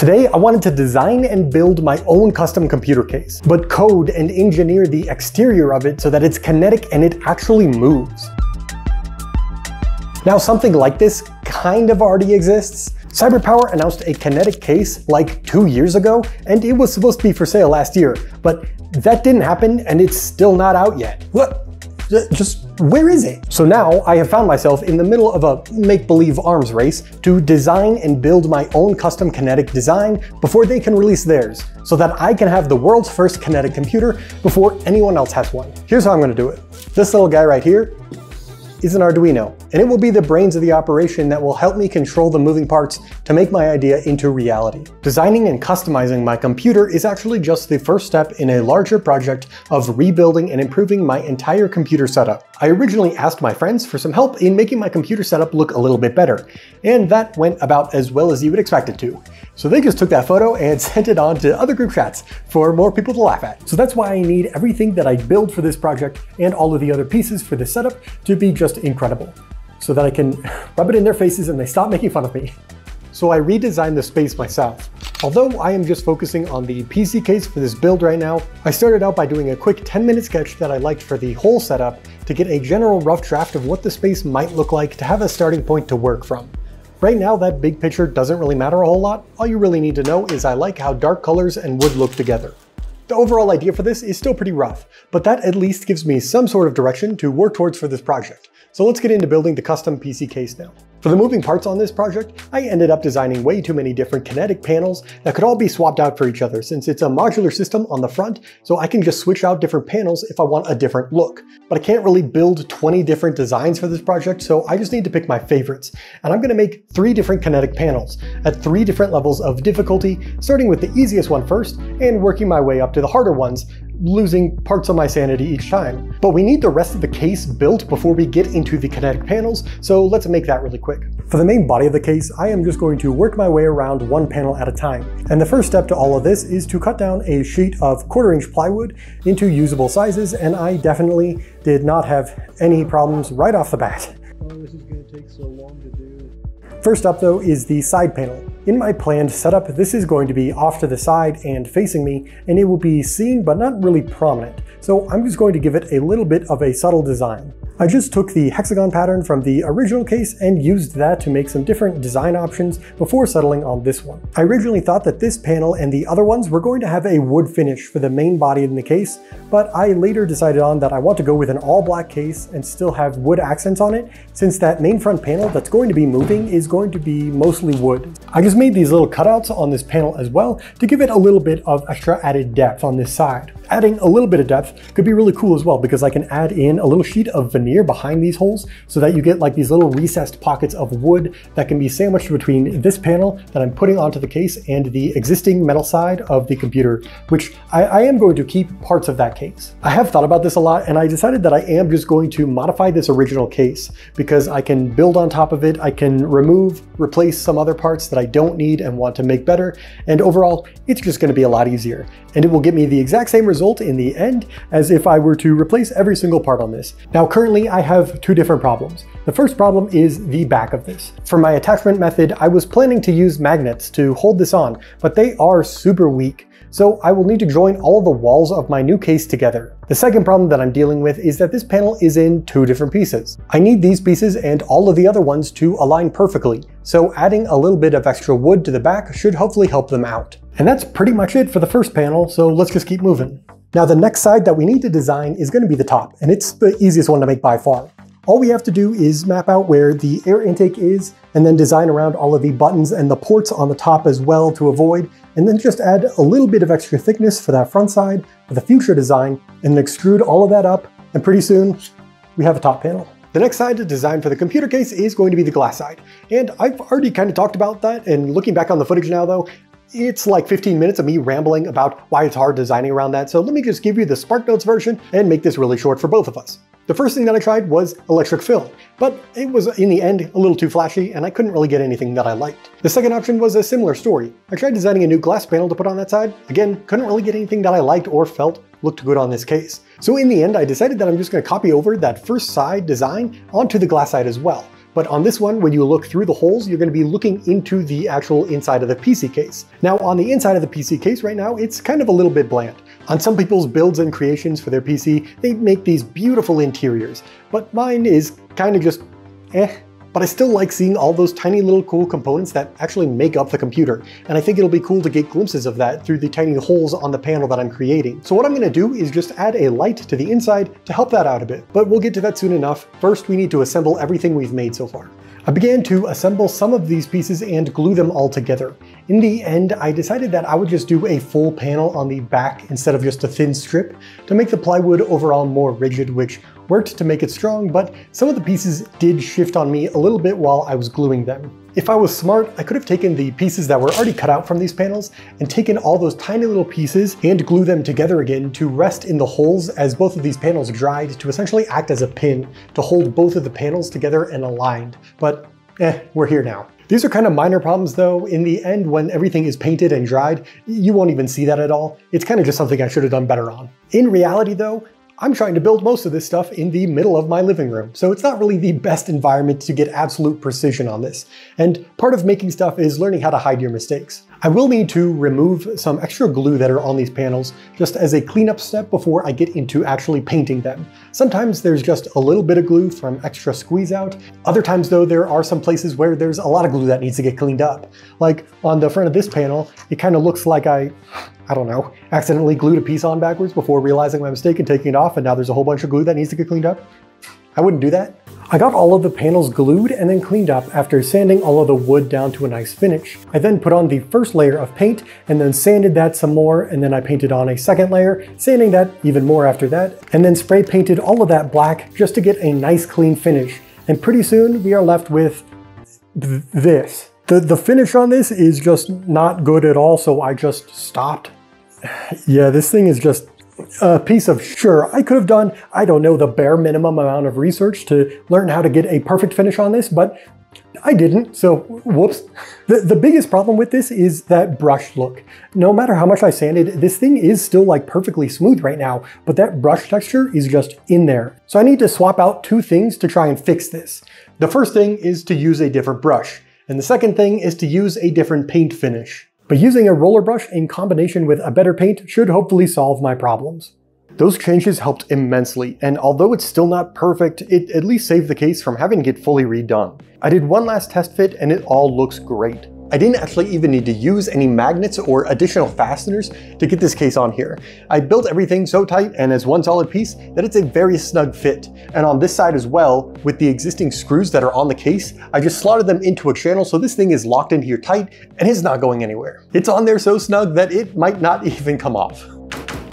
Today, I wanted to design and build my own custom computer case, but code and engineer the exterior of it so that it's kinetic and it actually moves. Now, something like this kind of already exists. Cyberpower announced a kinetic case like 2 years ago, and it was supposed to be for sale last year, but that didn't happen and it's still not out yet. What? Just where is it? So now I have found myself in the middle of a make-believe arms race to design and build my own custom kinetic design before they can release theirs, so that I can have the world's first kinetic computer before anyone else has one. Here's how I'm going to do it. This little guy right here is an Arduino, and it will be the brains of the operation that will help me control the moving parts to make my idea into reality. Designing and customizing my computer is actually just the first step in a larger project of rebuilding and improving my entire computer setup. I originally asked my friends for some help in making my computer setup look a little bit better, and that went about as well as you would expect it to. So they just took that photo and sent it on to other group chats for more people to laugh at. So that's why I need everything that I build for this project and all of the other pieces for this setup to be just incredible, so that I can rub it in their faces and they stop making fun of me. So I redesigned the space myself. Although I am just focusing on the PC case for this build right now, I started out by doing a quick 10-minute sketch that I liked for the whole setup to get a general rough draft of what the space might look like to have a starting point to work from. Right now, that big picture doesn't really matter a whole lot. All you really need to know is I like how dark colors and wood look together. The overall idea for this is still pretty rough, but that at least gives me some sort of direction to work towards for this project. So let's get into building the custom PC case now. For the moving parts on this project, I ended up designing way too many different kinetic panels that could all be swapped out for each other, since it's a modular system on the front, so I can just switch out different panels if I want a different look. But I can't really build 20 different designs for this project, so I just need to pick my favorites. And I'm gonna make 3 different kinetic panels at 3 different levels of difficulty, starting with the easiest one first and working my way up to the harder ones, losing parts of my sanity each time. But we need the rest of the case built before we get into the kinetic panels, so let's make that really quick. For the main body of the case, I am just going to work my way around one panel at a time. And the first step to all of this is to cut down a sheet of 1/4-inch plywood into usable sizes, and I definitely did not have any problems right off the bat. Oh, this is going to take so long to do. First up though is the side panel. In my planned setup, this is going to be off to the side and facing me, and it will be seen but not really prominent. So I'm just going to give it a little bit of a subtle design. I just took the hexagon pattern from the original case and used that to make some different design options before settling on this one. I originally thought that this panel and the other ones were going to have a wood finish for the main body in the case, but I later decided on that I want to go with an all black case and still have wood accents on it, since that main front panel that's going to be moving is going to be mostly wood. I just made these little cutouts on this panel as well to give it a little bit of extra added depth on this side. Adding a little bit of depth could be really cool as well, because I can add in a little sheet of veneer behind these holes so that you get like these little recessed pockets of wood that can be sandwiched between this panel that I'm putting onto the case and the existing metal side of the computer, which I am going to keep parts of that case. I have thought about this a lot, and I decided that I am just going to modify this original case because I can build on top of it. I can replace some other parts that I don't need and want to make better, and overall it's just going to be a lot easier, and it will get me the exact same result in the end as if I were to replace every single part on this. Now currently I have 2 different problems. The first problem is the back of this. For my attachment method, I was planning to use magnets to hold this on, but they are super weak. So I will need to join all of the walls of my new case together. The second problem that I'm dealing with is that this panel is in 2 different pieces. I need these pieces and all of the other ones to align perfectly, so adding a little bit of extra wood to the back should hopefully help them out. And that's pretty much it for the first panel, so let's just keep moving. Now the next side that we need to design is going to be the top, and it's the easiest one to make by far. All we have to do is map out where the air intake is, and then design around all of the buttons and the ports on the top as well to avoid, and then just add a little bit of extra thickness for that front side for the future design, and then extrude all of that up, and pretty soon we have a top panel. The next side to design for the computer case is going to be the glass side, and I've already kind of talked about that, and looking back on the footage now though, it's like 15 minutes of me rambling about why it's hard designing around that, so let me just give you the SparkNotes version and make this really short for both of us. The first thing that I tried was electric fill, but it was in the end a little too flashy and I couldn't really get anything that I liked. The second option was a similar story. I tried designing a new glass panel to put on that side. Again, couldn't really get anything that I liked or felt looked good on this case. So in the end, I decided that I'm just going to copy over that first side design onto the glass side as well, But on this one, when you look through the holes, you're going to be looking into the actual inside of the PC case. Now, on the inside of the PC case right now, it's kind of a little bit bland. On some people's builds and creations for their PC, they make these beautiful interiors, but mine is kind of just But I still like seeing all those tiny little cool components that actually make up the computer, and I think it'll be cool to get glimpses of that through the tiny holes on the panel that I'm creating. So what I'm going to do is just add a light to the inside to help that out a bit, but we'll get to that soon enough. First, we need to assemble everything we've made so far. I began to assemble some of these pieces and glue them all together. In the end, I decided that I would just do a full panel on the back instead of just a thin strip to make the plywood overall more rigid, which worked to make it strong, but some of the pieces did shift on me a little bit while I was gluing them. If I was smart, I could have taken the pieces that were already cut out from these panels and taken all those tiny little pieces and glue them together again to rest in the holes as both of these panels dried to essentially act as a pin to hold both of the panels together and aligned. But we're here now. These are kind of minor problems though. In the end, when everything is painted and dried, you won't even see that at all. It's kind of just something I should have done better on. In reality though, I'm trying to build most of this stuff in the middle of my living room, so it's not really the best environment to get absolute precision on this. And part of making stuff is learning how to hide your mistakes. I will need to remove some extra glue that are on these panels just as a cleanup step before I get into actually painting them. Sometimes there's just a little bit of glue from extra squeeze out. Other times though, there are some places where there's a lot of glue that needs to get cleaned up. Like on the front of this panel, it kind of looks like I don't know, accidentally glued a piece on backwards before realizing my mistake and taking it off, and now there's a whole bunch of glue that needs to get cleaned up. I wouldn't do that. I got all of the panels glued and then cleaned up after sanding all of the wood down to a nice finish. I then put on the first layer of paint and then sanded that some more, and then I painted on a second layer, sanding that even more after that, and then spray painted all of that black just to get a nice clean finish. And pretty soon we are left with this. The finish on this is just not good at all, so I just stopped. Yeah, this thing is just a piece of, sure, I could have done, I don't know, the bare minimum amount of research to learn how to get a perfect finish on this, but I didn't, so whoops. The biggest problem with this is that brush look. No matter how much I sanded, this thing is still like perfectly smooth right now, but that brush texture is just in there. So I need to swap out two things to try and fix this. The first thing is to use a different brush, and the second thing is to use a different paint finish. But using a roller brush in combination with a better paint should hopefully solve my problems. Those changes helped immensely, and although it's still not perfect, it at least saved the case from having to get fully redone. I did one last test fit and it all looks great. I didn't actually even need to use any magnets or additional fasteners to get this case on here. I built everything so tight and as one solid piece that it's a very snug fit. And on this side as well, with the existing screws that are on the case, I just slotted them into a channel so this thing is locked in here tight and it's not going anywhere. It's on there so snug that it might not even come off.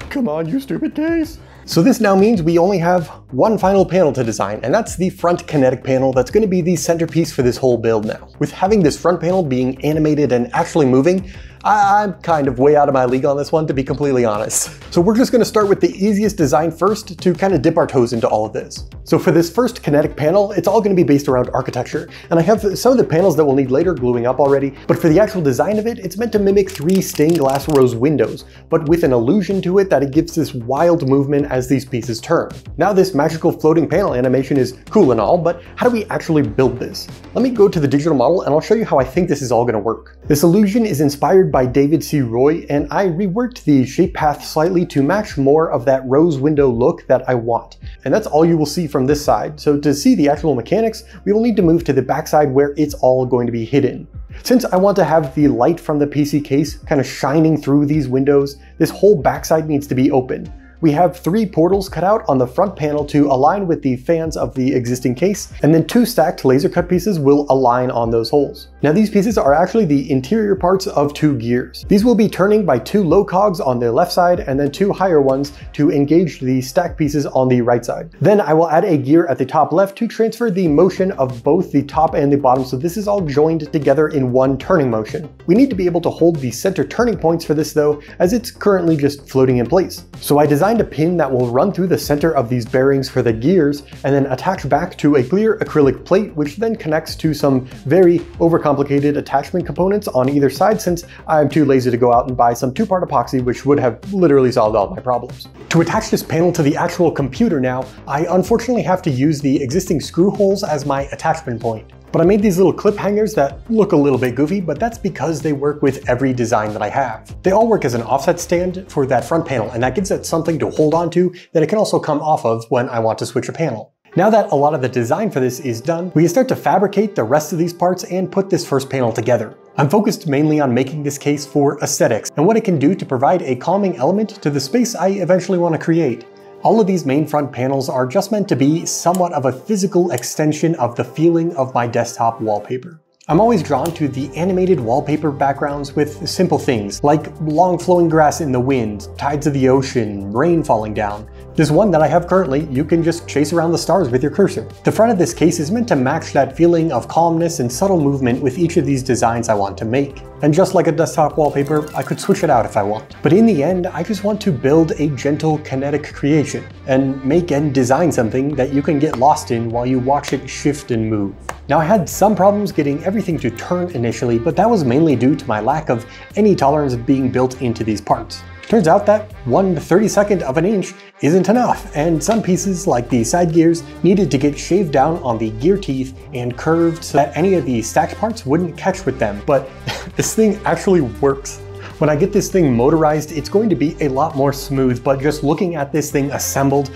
Come on, you stupid case. So this now means we only have one final panel to design, and that's the front kinetic panel that's going to be the centerpiece for this whole build now. With having this front panel being animated and actually moving, I'm kind of way out of my league on this one, to be completely honest. So we're just going to start with the easiest design first to kind of dip our toes into all of this. So for this first kinetic panel, it's all going to be based around architecture, and I have some of the panels that we'll need later gluing up already, but for the actual design of it, it's meant to mimic 3 stained glass rose windows, but with an illusion to it that it gives this wild movement as these pieces turn. Now this magical floating panel animation is cool and all, but how do we actually build this? Let me go to the digital model and I'll show you how I think this is all going to work. This illusion is inspired by David C. Roy, and I reworked the shape path slightly to match more of that rose window look that I want. And that's all you will see from this side. So to see the actual mechanics, we will need to move to the back side where it's all going to be hidden. Since I want to have the light from the PC case kind of shining through these windows, this whole backside needs to be open. We have 3 portals cut out on the front panel to align with the fans of the existing case, and then 2 stacked laser cut pieces will align on those holes. Now these pieces are actually the interior parts of 2 gears. These will be turning by 2 low cogs on the left side and then 2 higher ones to engage the stacked pieces on the right side. Then I will add a gear at the top left to transfer the motion of both the top and the bottom, so this is all joined together in one turning motion. We need to be able to hold the center turning points for this though, as it's currently just floating in place. So I designed a pin that will run through the center of these bearings for the gears and then attach back to a clear acrylic plate, which then connects to some very overcomplicated attachment components on either side, since I'm too lazy to go out and buy some 2-part epoxy, which would have literally solved all my problems. To attach this panel to the actual computer now, I unfortunately have to use the existing screw holes as my attachment point. But I made these little clip hangers that look a little bit goofy, but that's because they work with every design that I have. They all work as an offset stand for that front panel, and that gives it something to hold on to that it can also come off of when I want to switch a panel. Now that a lot of the design for this is done, we can start to fabricate the rest of these parts and put this first panel together. I'm focused mainly on making this case for aesthetics and what it can do to provide a calming element to the space I eventually want to create. All of these main front panels are just meant to be somewhat of a physical extension of the feeling of my desktop wallpaper. I'm always drawn to the animated wallpaper backgrounds with simple things like long flowing grass in the wind, tides of the ocean, rain falling down. This one that I have currently, you can just chase around the stars with your cursor. The front of this case is meant to match that feeling of calmness and subtle movement with each of these designs I want to make. And just like a desktop wallpaper, I could switch it out if I want. But in the end, I just want to build a gentle kinetic creation and make and design something that you can get lost in while you watch it shift and move. Now, I had some problems getting everything to turn initially, but that was mainly due to my lack of any tolerance being built into these parts. Turns out that 1/32 of an inch isn't enough, and some pieces, like the side gears, needed to get shaved down on the gear teeth and curved so that any of the stacked parts wouldn't catch with them. But this thing actually works. When I get this thing motorized, it's going to be a lot more smooth, but just looking at this thing assembled,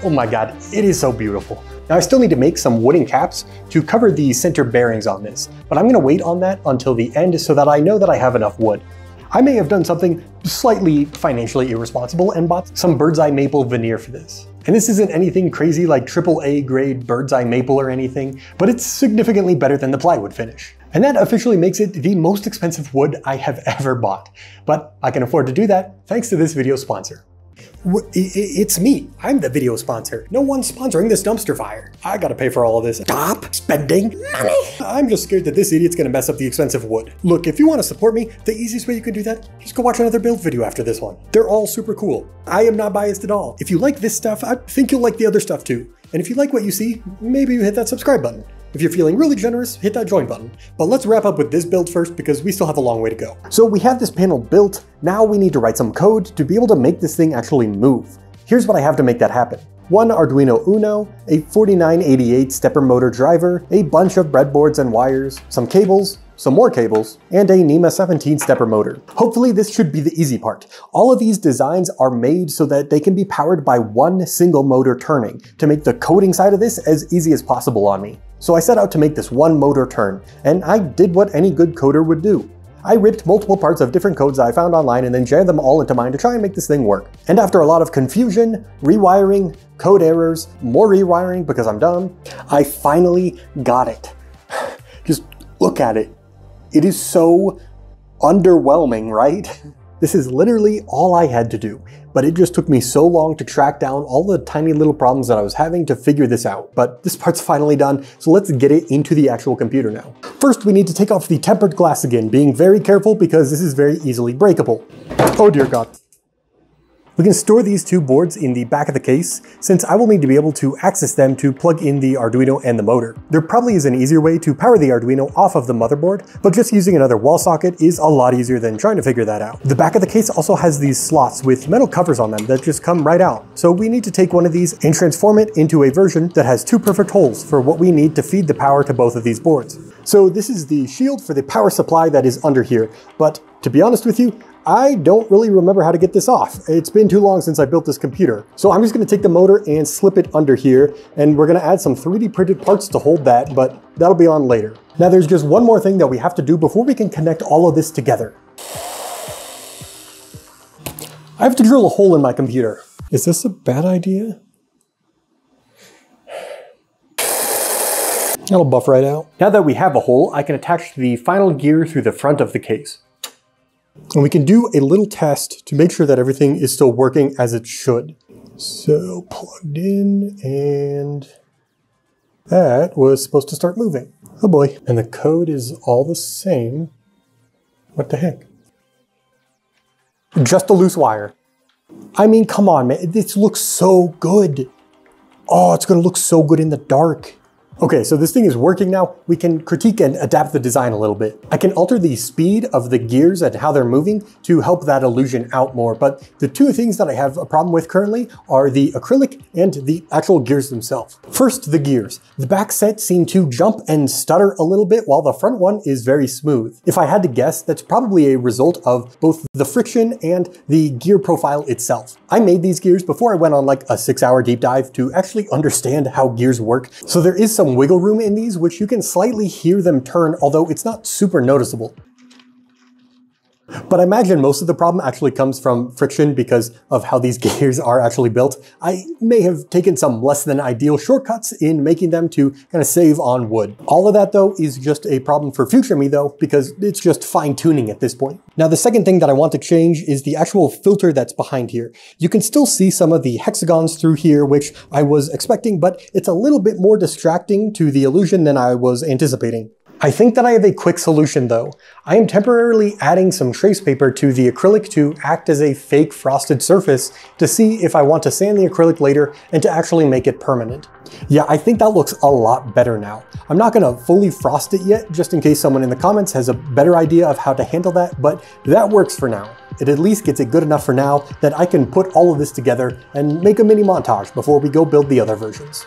oh my god, it is so beautiful. Now I still need to make some wooden caps to cover the center bearings on this, but I'm going to wait on that until the end so that I know that I have enough wood. I may have done something slightly financially irresponsible and bought some bird's eye maple veneer for this. And this isn't anything crazy like AAA grade bird's eye maple or anything, but it's significantly better than the plywood finish. And that officially makes it the most expensive wood I have ever bought. But I can afford to do that thanks to this video sponsor. It's me. I'm the video sponsor. No one's sponsoring this dumpster fire. I gotta pay for all of this. Stop spending money. I'm just scared that this idiot's gonna mess up the expensive wood. Look, if you want to support me, the easiest way you can do that, just go watch another build video after this one. They're all super cool. I am not biased at all. If you like this stuff, I think you'll like the other stuff too. And if you like what you see, maybe you hit that subscribe button. If you're feeling really generous, hit that join button. But let's wrap up with this build first because we still have a long way to go. So we have this panel built, now we need to write some code to be able to make this thing actually move. Here's what I have to make that happen. One Arduino Uno, a 4988 stepper motor driver, a bunch of breadboards and wires, some cables, some more cables, and a NEMA 17 stepper motor. Hopefully this should be the easy part. All of these designs are made so that they can be powered by one single motor turning to make the coding side of this as easy as possible on me. So I set out to make this one motor turn, and I did what any good coder would do. I ripped multiple parts of different codes that I found online and then jammed them all into mine to try and make this thing work. And after a lot of confusion, rewiring, code errors, more rewiring because I'm dumb, I finally got it. Just look at it. It is so underwhelming, right? This is literally all I had to do, but it just took me so long to track down all the tiny little problems that I was having to figure this out. But this part's finally done, so let's get it into the actual computer now. First, we need to take off the tempered glass again, being very careful because this is very easily breakable. Oh dear God. We can store these two boards in the back of the case, since I will need to be able to access them to plug in the Arduino and the motor. There probably is an easier way to power the Arduino off of the motherboard, but just using another wall socket is a lot easier than trying to figure that out. The back of the case also has these slots with metal covers on them that just come right out. So we need to take one of these and transform it into a version that has two perfect holes for what we need to feed the power to both of these boards. So this is the shield for the power supply that is under here, but to be honest with you, I don't really remember how to get this off. It's been too long since I built this computer. So I'm just gonna take the motor and slip it under here, and we're gonna add some 3D printed parts to hold that, but that'll be on later. Now there's just one more thing that we have to do before we can connect all of this together. I have to drill a hole in my computer. Is this a bad idea? That'll buff right out. Now that we have a hole, I can attach the final gear through the front of the case. And we can do a little test to make sure that everything is still working as it should. So plugged in, and that was supposed to start moving. Oh boy. And the code is all the same. What the heck? Just a loose wire. I mean, come on, man. This looks so good. Oh, it's gonna look so good in the dark. Okay, so this thing is working now. We can critique and adapt the design a little bit. I can alter the speed of the gears and how they're moving to help that illusion out more, but the two things that I have a problem with currently are the acrylic and the actual gears themselves. First, the gears. The back set seem to jump and stutter a little bit while the front one is very smooth. If I had to guess, that's probably a result of both the friction and the gear profile itself. I made these gears before I went on like a 6-hour deep dive to actually understand how gears work, so there is some wiggle room in these, which you can slightly hear them turn, although it's not super noticeable. But I imagine most of the problem actually comes from friction because of how these gears are actually built. I may have taken some less than ideal shortcuts in making them to kind of save on wood. All of that though is just a problem for future me though, because it's just fine tuning at this point. Now the second thing that I want to change is the actual filter that's behind here. You can still see some of the hexagons through here, which I was expecting, but it's a little bit more distracting to the illusion than I was anticipating. I think that I have a quick solution though. I am temporarily adding some trace paper to the acrylic to act as a fake frosted surface to see if I want to sand the acrylic later and to actually make it permanent. Yeah, I think that looks a lot better now. I'm not gonna fully frost it yet, just in case someone in the comments has a better idea of how to handle that, but that works for now. It at least gets it good enough for now that I can put all of this together and make a mini montage before we go build the other versions.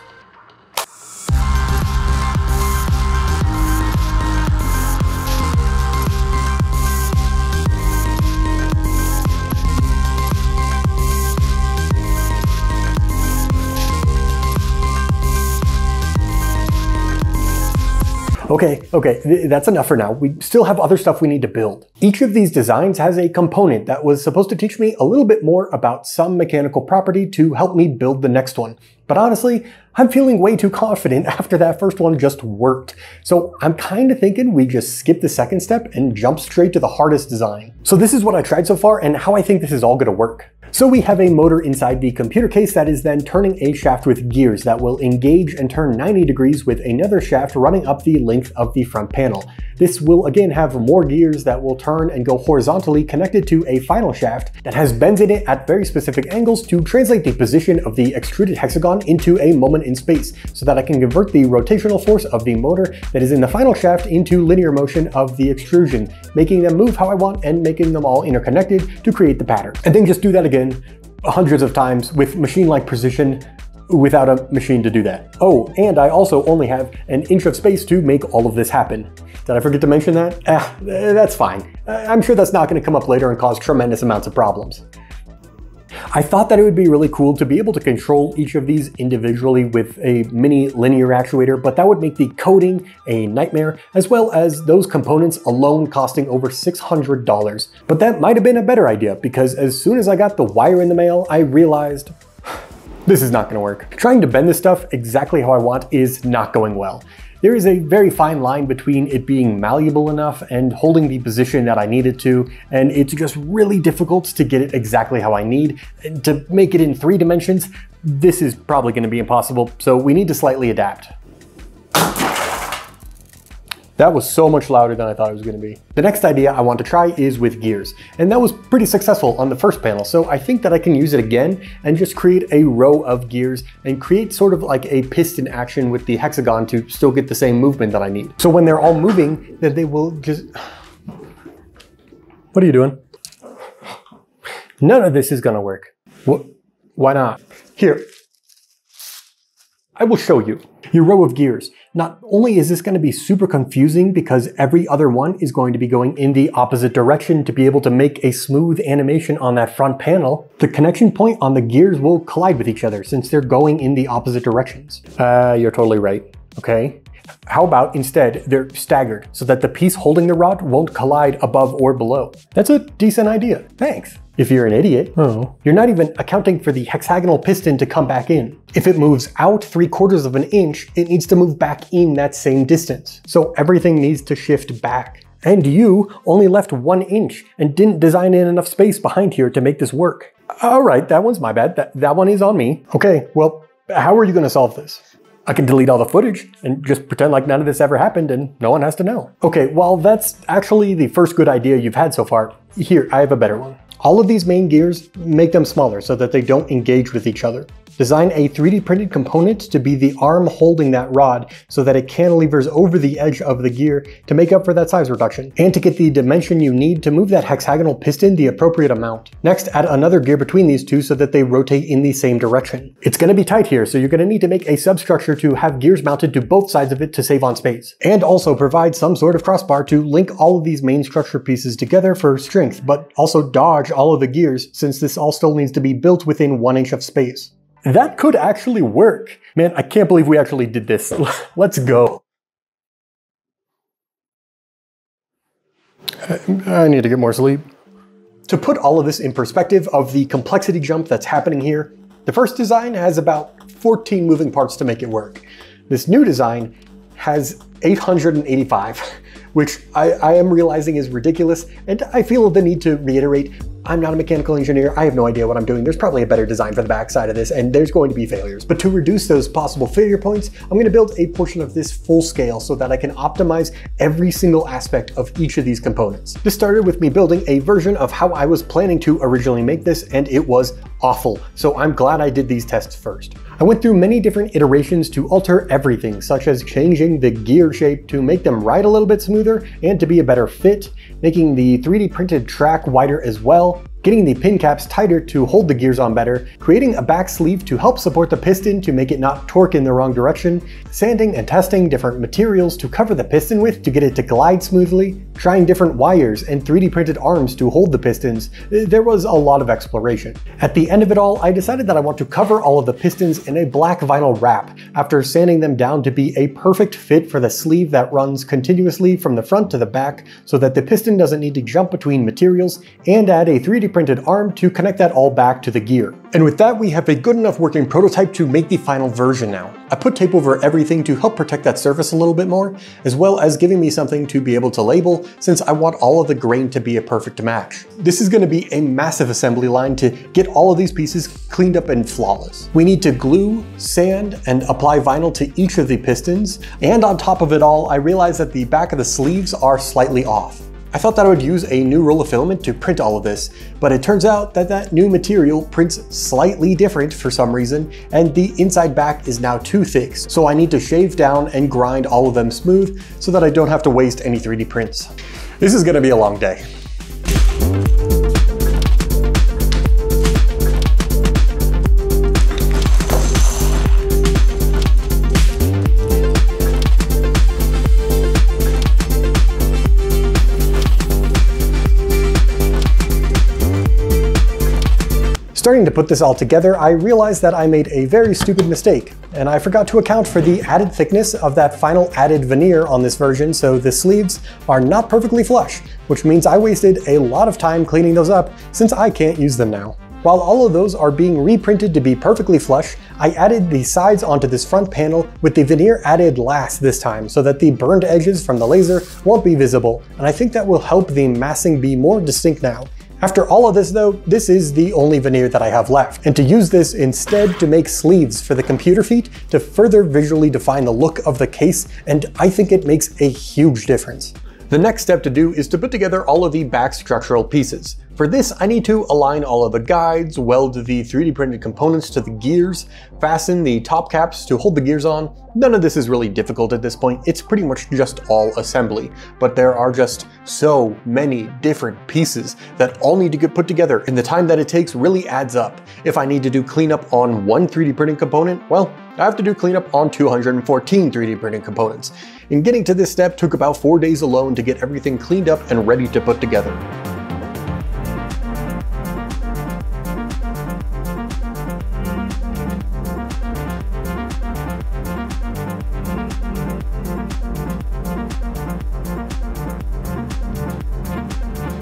Okay, that's enough for now. We still have other stuff we need to build. Each of these designs has a component that was supposed to teach me a little bit more about some mechanical property to help me build the next one. But honestly, I'm feeling way too confident after that first one just worked. So I'm kind of thinking we just skip the second step and jump straight to the hardest design. So this is what I tried so far and how I think this is all gonna work. So we have a motor inside the computer case that is then turning a shaft with gears that will engage and turn 90 degrees with another shaft running up the length of the front panel. This will again have more gears that will turn and go horizontally connected to a final shaft that has bends in it at very specific angles to translate the position of the extruded hexagon into a moment in space, so that I can convert the rotational force of the motor that is in the final shaft into linear motion of the extrusion, making them move how I want and making them all interconnected to create the pattern. And then just do that again hundreds of times with machine-like precision without a machine to do that. Oh, and I also only have an inch of space to make all of this happen. Did I forget to mention that? That's fine. I'm sure that's not going to come up later and cause tremendous amounts of problems. I thought that it would be really cool to be able to control each of these individually with a mini linear actuator, but that would make the coding a nightmare, as well as those components alone costing over $600. But that might have been a better idea, because as soon as I got the wire in the mail, I realized this is not going to work. Trying to bend this stuff exactly how I want is not going well. There is a very fine line between it being malleable enough and holding the position that I need it to, and it's just really difficult to get it exactly how I need. And to make it in 3 dimensions, this is probably going to be impossible, so we need to slightly adapt. That was so much louder than I thought it was going to be. The next idea I want to try is with gears, and that was pretty successful on the first panel, so I think that I can use it again and just create a row of gears and create sort of like a piston action with the hexagon to still get the same movement that I need. So when they're all moving, then they will just... What are you doing? None of this is going to work. Why not? Here, I will show you. Your row of gears. Not only is this going to be super confusing because every other one is going to be going in the opposite direction to be able to make a smooth animation on that front panel, the connection point on the gears will collide with each other since they're going in the opposite directions. You're totally right. Okay. How about instead they're staggered so that the piece holding the rod won't collide above or below? That's a decent idea. Thanks. If you're an idiot, you're not even accounting for the hexagonal piston to come back in. If it moves out 3/4 of an inch, it needs to move back in that same distance. So everything needs to shift back. And you only left 1 inch and didn't design in enough space behind here to make this work. All right, that one's my bad. That one is on me. Okay, well, how are you going to solve this? I can delete all the footage and just pretend like none of this ever happened and no one has to know. Okay, well, that's actually the first good idea you've had so far. Here, I have a better one. All of these main gears, make them smaller so that they don't engage with each other. Design a 3D printed component to be the arm holding that rod so that it cantilevers over the edge of the gear to make up for that size reduction, and to get the dimension you need to move that hexagonal piston the appropriate amount. Next, add another gear between these two so that they rotate in the same direction. It's going to be tight here, so you're going to need to make a substructure to have gears mounted to both sides of it to save on space. And also provide some sort of crossbar to link all of these main structure pieces together for strength, but also dodge all of the gears since this all still needs to be built within 1 inch of space. That could actually work. Man, I can't believe we actually did this. Let's go. I need to get more sleep. To put all of this in perspective of the complexity jump that's happening here, the first design has about 14 moving parts to make it work. This new design has 885, which I am realizing is ridiculous, and I feel the need to reiterate, I'm not a mechanical engineer, I have no idea what I'm doing. There's probably a better design for the backside of this, and there's going to be failures. But to reduce those possible failure points, I'm going to build a portion of this full scale so that I can optimize every single aspect of each of these components. This started with me building a version of how I was planning to originally make this, and it was awful. So I'm glad I did these tests first. I went through many different iterations to alter everything, such as changing the gear shape to make them ride a little bit smoother and to be a better fit, making the 3D printed track wider as well, getting the pin caps tighter to hold the gears on better, creating a back sleeve to help support the piston to make it not torque in the wrong direction, sanding and testing different materials to cover the piston with to get it to glide smoothly, trying different wires and 3D printed arms to hold the pistons. There was a lot of exploration. At the end of it all, I decided that I want to cover all of the pistons in a black vinyl wrap after sanding them down to be a perfect fit for the sleeve that runs continuously from the front to the back so that the piston doesn't need to jump between materials, and add a 3D printed arm to connect that all back to the gear. And with that, we have a good enough working prototype to make the final version now. I put tape over everything to help protect that surface a little bit more, as well as giving me something to be able to label since I want all of the grain to be a perfect match. This is going to be a massive assembly line to get all of these pieces cleaned up and flawless. We need to glue, sand, and apply vinyl to each of the pistons, and on top of it all, I realized that the back of the sleeves are slightly off. I thought that I would use a new roll of filament to print all of this, but it turns out that that new material prints slightly different for some reason, and the inside back is now too thick, so I need to shave down and grind all of them smooth so that I don't have to waste any 3D prints. This is going to be a long day. Starting to put this all together, I realized that I made a very stupid mistake, and I forgot to account for the added thickness of that final added veneer on this version, so the sleeves are not perfectly flush, which means I wasted a lot of time cleaning those up since I can't use them now. While all of those are being reprinted to be perfectly flush, I added the sides onto this front panel with the veneer added last this time so that the burned edges from the laser won't be visible, and I think that will help the massing be more distinct now. After all of this though, this is the only veneer that I have left, and to use this instead to make sleeves for the computer feet to further visually define the look of the case, and I think it makes a huge difference. The next step to do is to put together all of the back structural pieces. For this, I need to align all of the guides, weld the 3D printed components to the gears, fasten the top caps to hold the gears on. None of this is really difficult at this point, it's pretty much just all assembly, but there are just so many different pieces that all need to get put together, and the time that it takes really adds up. If I need to do cleanup on one 3D printing component, well, I have to do cleanup on 214 3D printing components. And getting to this step took about 4 days alone to get everything cleaned up and ready to put together.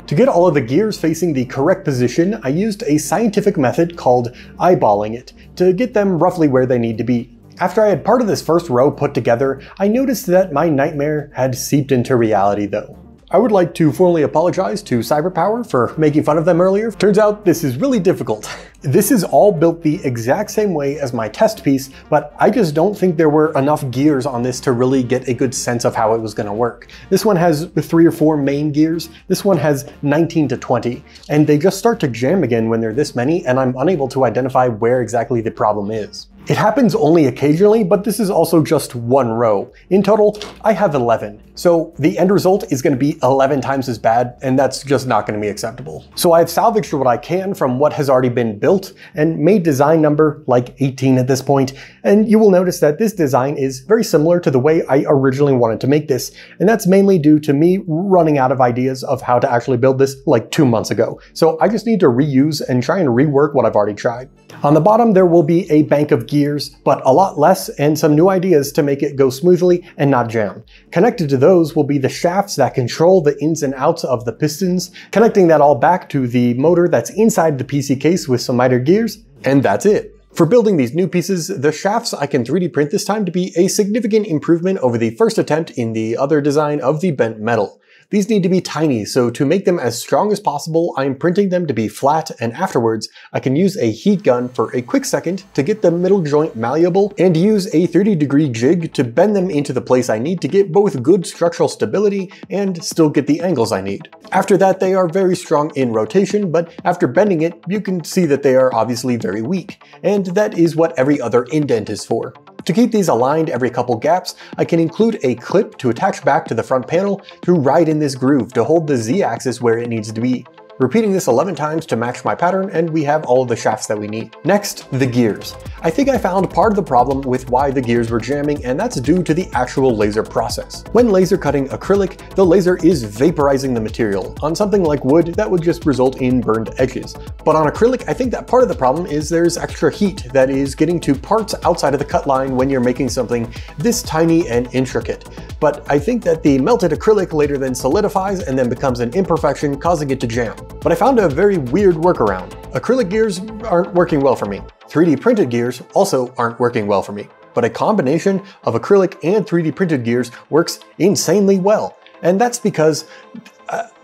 To get all of the gears facing the correct position, I used a scientific method called eyeballing it to get them roughly where they need to be. After I had part of this first row put together, I noticed that my nightmare had seeped into reality though. I would like to formally apologize to Cyberpower for making fun of them earlier. Turns out this is really difficult. This is all built the exact same way as my test piece, but I just don't think there were enough gears on this to really get a good sense of how it was going to work. This one has 3 or 4 main gears. This one has 19 to 20, and they just start to jam again when they're this many, and I'm unable to identify where exactly the problem is. It happens only occasionally, but this is also just one row. In total, I have 11. So the end result is going to be 11 times as bad, and that's just not going to be acceptable. So I've salvaged what I can from what has already been built and made design number like 18 at this point. And you will notice that this design is very similar to the way I originally wanted to make this. And that's mainly due to me running out of ideas of how to actually build this like 2 months ago. So I just need to reuse and try and rework what I've already tried. On the bottom, there will be a bank of gears, but a lot less, and some new ideas to make it go smoothly and not jam. Connected to those will be the shafts that control the ins and outs of the pistons, connecting that all back to the motor that's inside the PC case with some miter gears, and that's it. For building these new pieces, the shafts I can 3D print this time to be a significant improvement over the first attempt in the other design of the bent metal. These need to be tiny, so to make them as strong as possible, I'm printing them to be flat, and afterwards, I can use a heat gun for a quick second to get the middle joint malleable, and use a 30-degree jig to bend them into the place I need to get both good structural stability and still get the angles I need. After that, they are very strong in rotation, but after bending it, you can see that they are obviously very weak, and that is what every other indent is for. To keep these aligned every couple gaps, I can include a clip to attach back to the front panel to ride in this groove to hold the Z-axis where it needs to be. Repeating this 11 times to match my pattern, and we have all of the shafts that we need. Next, the gears. I think I found part of the problem with why the gears were jamming, and that's due to the actual laser process. When laser cutting acrylic, the laser is vaporizing the material. On something like wood, that would just result in burned edges. But on acrylic, I think that part of the problem is there's extra heat that is getting to parts outside of the cut line when you're making something this tiny and intricate. But I think that the melted acrylic later then solidifies and then becomes an imperfection, causing it to jam. But I found a very weird workaround. Acrylic gears aren't working well for me. 3D printed gears also aren't working well for me. But a combination of acrylic and 3D printed gears works insanely well. And that's because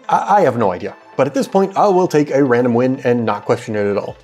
I have no idea. But at this point, I will take a random win and not question it at all.